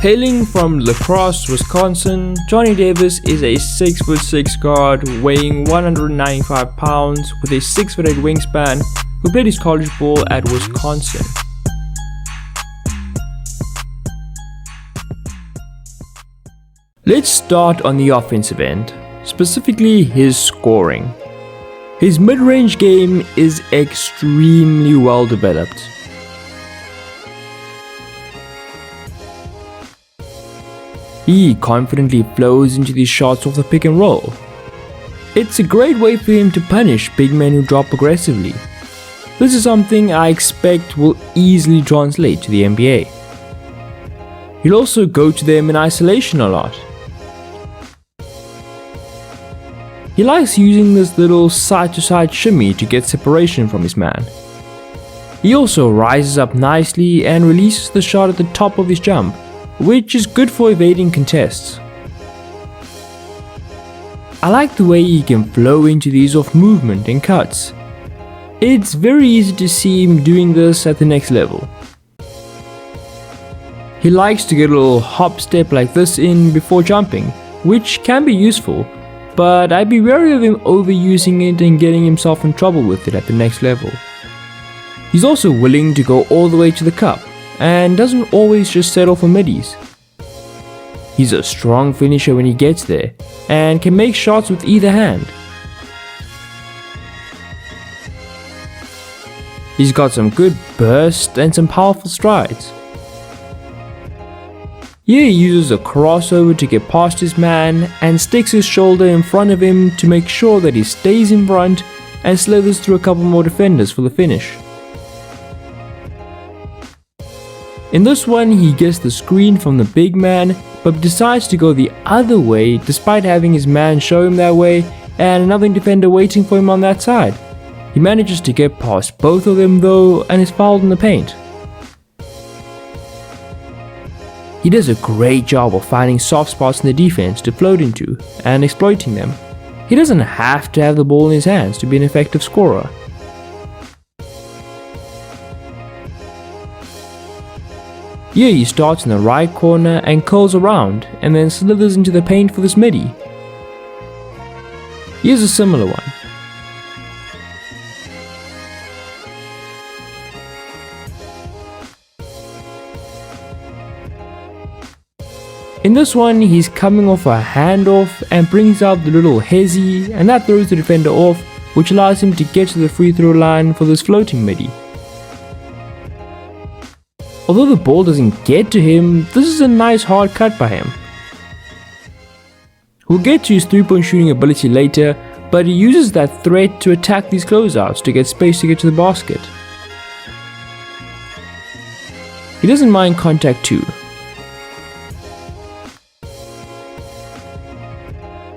Hailing from La Crosse, Wisconsin, Johnny Davis is a 6'6" guard weighing 195 pounds with a 6'8" wingspan who played his college ball at Wisconsin. Let's start on the offensive end, specifically his scoring. His mid-range game is extremely well developed. He confidently flows into these shots off the pick and roll. It's a great way for him to punish big men who drop aggressively. This is something I expect will easily translate to the NBA. He'll also go to them in isolation a lot. He likes using this little side-to-side shimmy to get separation from his man. He also rises up nicely and releases the shot at the top of his jump, which is good for evading contests. I like the way he can flow into these off movement and cuts. It's very easy to see him doing this at the next level. He likes to get a little hop step like this in before jumping, which can be useful, but I'd be wary of him overusing it and getting himself in trouble with it at the next level. He's also willing to go all the way to the cup, and doesn't always just settle for middies. He's a strong finisher when he gets there, and can make shots with either hand. He's got some good burst and some powerful strides. Here he uses a crossover to get past his man and sticks his shoulder in front of him to make sure that he stays in front and slithers through a couple more defenders for the finish. In this one, he gets the screen from the big man, but decides to go the other way despite having his man show him that way and another defender waiting for him on that side. He manages to get past both of them though and is fouled in the paint. He does a great job of finding soft spots in the defense to float into and exploiting them. He doesn't have to have the ball in his hands to be an effective scorer. Here he starts in the right corner and curls around and then slithers into the paint for this midi. Here's a similar one. In this one, he's coming off a handoff and brings out the little hezzy, and that throws the defender off, which allows him to get to the free throw line for this floating midi. Although the ball doesn't get to him, this is a nice hard cut by him. We'll get to his 3-point shooting ability later, but he uses that threat to attack these closeouts to get space to get to the basket. He doesn't mind contact too.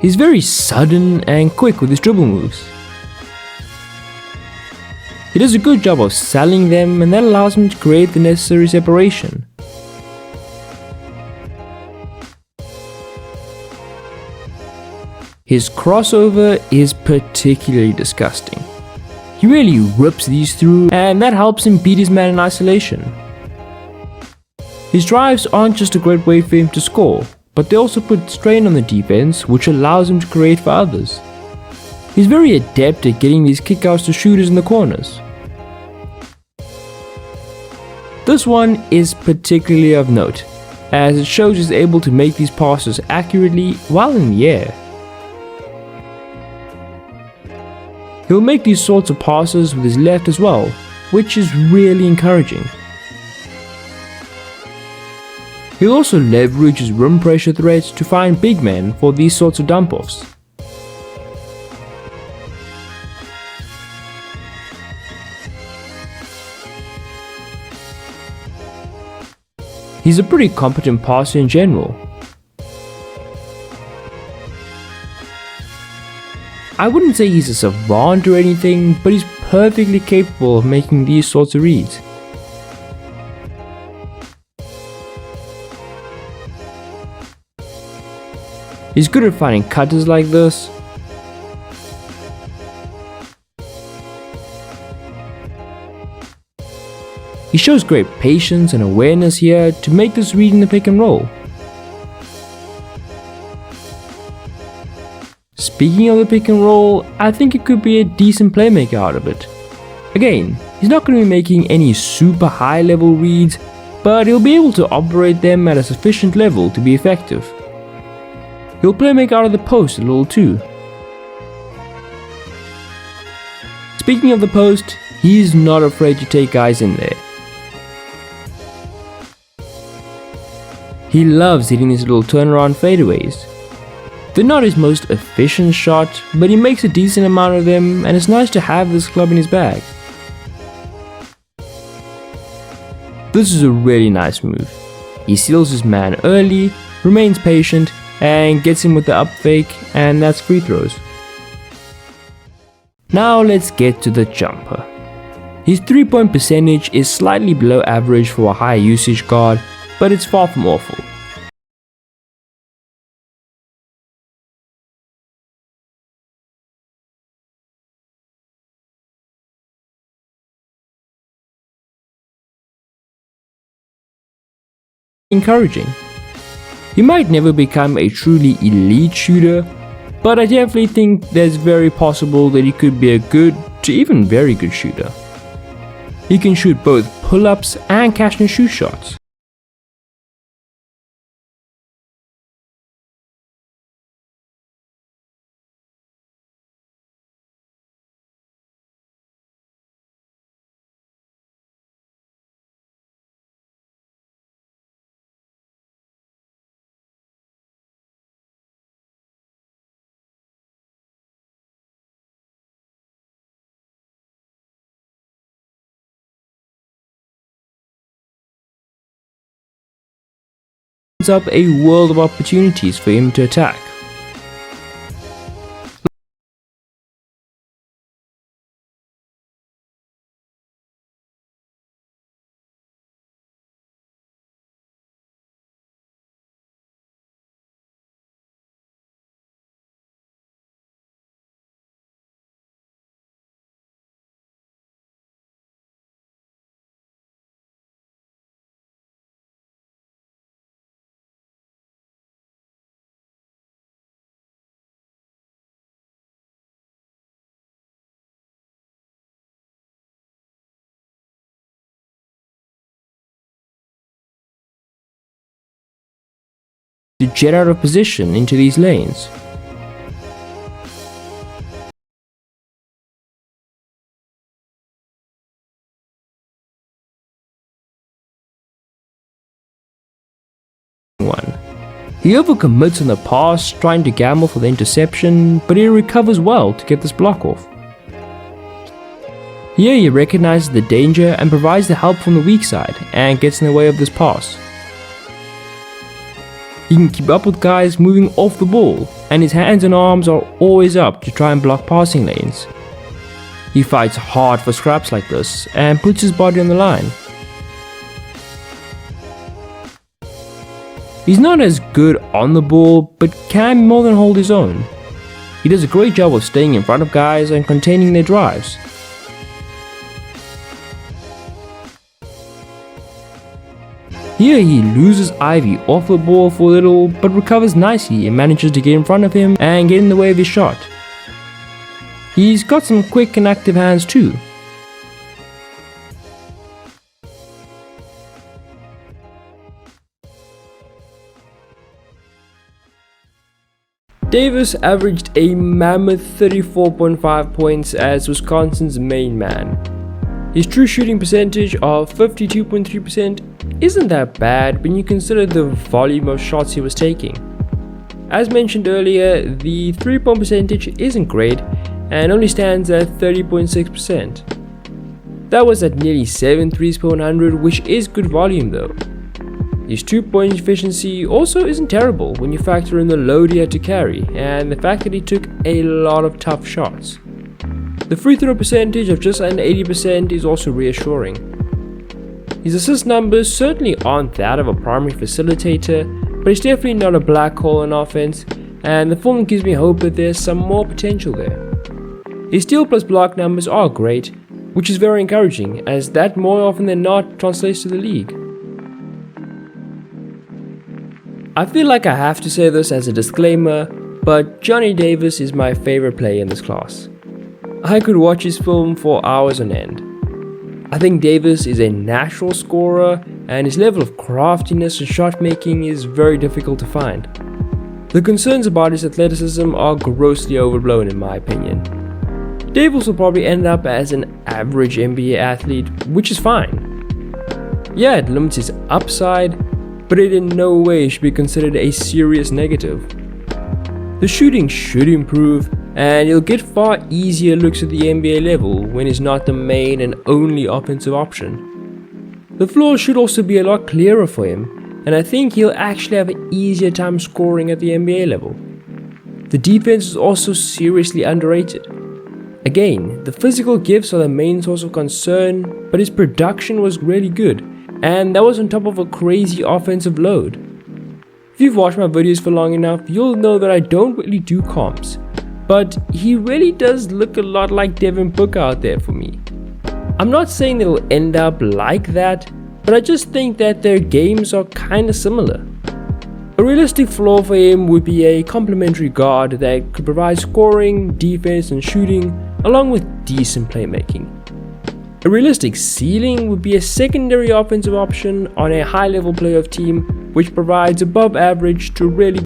He's very sudden and quick with his dribble moves. He does a good job of selling them, and that allows him to create the necessary separation. His crossover is particularly disgusting. He really rips these through, and that helps him beat his man in isolation. His drives aren't just a great way for him to score, but they also put strain on the defense, which allows him to create for others. He's very adept at getting these kickouts to shooters in the corners. This one is particularly of note, as it shows he's able to make these passes accurately while in the air. He'll make these sorts of passes with his left as well, which is really encouraging. He'll also leverage his rim pressure threats to find big men for these sorts of dump-offs. He's a pretty competent passer in general. I wouldn't say he's a savant or anything, but he's perfectly capable of making these sorts of reads. He's good at finding cutters like this. He He shows great patience and awareness here to make this read in the pick and roll. Speaking of the pick and roll, I think it could be a decent playmaker out of it. Again, he's not going to be making any super high level reads, but he'll be able to operate them at a sufficient level to be effective. He'll playmake out of the post a little too. Speaking of the post, he's not afraid to take guys in there. He loves hitting these little turnaround fadeaways. They're not his most efficient shot, but he makes a decent amount of them, and it's nice to have this club in his bag. This is a really nice move. He seals his man early, remains patient, and gets him with the up fake, and that's free throws. Now let's get to the jumper. His 3-point percentage is slightly below average for a high usage guard, but it's far from awful. Encouraging. He might never become a truly elite shooter, but I definitely think there's very possible that he could be a good to even very good shooter. He can shoot both pull-ups and catch and shoot shots. Up a world of opportunities for him to attack. To jet out of position into these lanes. He overcommits on the pass, trying to gamble for the interception, but he recovers well to get this block off. Here he recognizes the danger and provides the help from the weak side and gets in the way of this pass. He can keep up with guys moving off the ball, and his hands and arms are always up to try and block passing lanes. He fights hard for scraps like this and puts his body on the line. He's not as good on the ball, but can more than hold his own. He does a great job of staying in front of guys and containing their drives. Here he loses Ivy off the ball for a little, but recovers nicely and manages to get in front of him and get in the way of his shot. He's got some quick and active hands too. Davis averaged a mammoth 34.5 points as Wisconsin's main man. His true shooting percentage of 52.3% isn't that bad when you consider the volume of shots he was taking. As mentioned earlier, the 3-point percentage isn't great and only stands at 30.6%. That was at nearly 7 threes per 100, which is good volume though. His 2-point efficiency also isn't terrible when you factor in the load he had to carry and the fact that he took a lot of tough shots. The free throw percentage of just under 80% is also reassuring. His assist numbers certainly aren't that of a primary facilitator, but he's definitely not a black hole in offense, and the film gives me hope that there's some more potential there. His steal plus block numbers are great, which is very encouraging, as that more often than not translates to the league. I feel like I have to say this as a disclaimer, but Johnny Davis is my favorite player in this class. I could watch his film for hours on end. I think Davis is a natural scorer, and his level of craftiness and shot making is very difficult to find. The concerns about his athleticism are grossly overblown in my opinion. Davis will probably end up as an average NBA athlete, which is fine. Yeah, it limits his upside, but it in no way should be considered a serious negative. The shooting should improve, and he'll get far easier looks at the NBA level when he's not the main and only offensive option. The floor should also be a lot clearer for him, and I think he'll actually have an easier time scoring at the NBA level. The defense is also seriously underrated. Again, the physical gifts are the main source of concern, but his production was really good, and that was on top of a crazy offensive load. If you've watched my videos for long enough, you'll know that I don't really do comps, but he really does look a lot like Devin Booker out there for me. I'm not saying it'll end up like that, but I just think that their games are kinda similar. A realistic floor for him would be a complementary guard that could provide scoring, defense, and shooting, along with decent playmaking. A realistic ceiling would be a secondary offensive option on a high-level playoff team which provides above average to really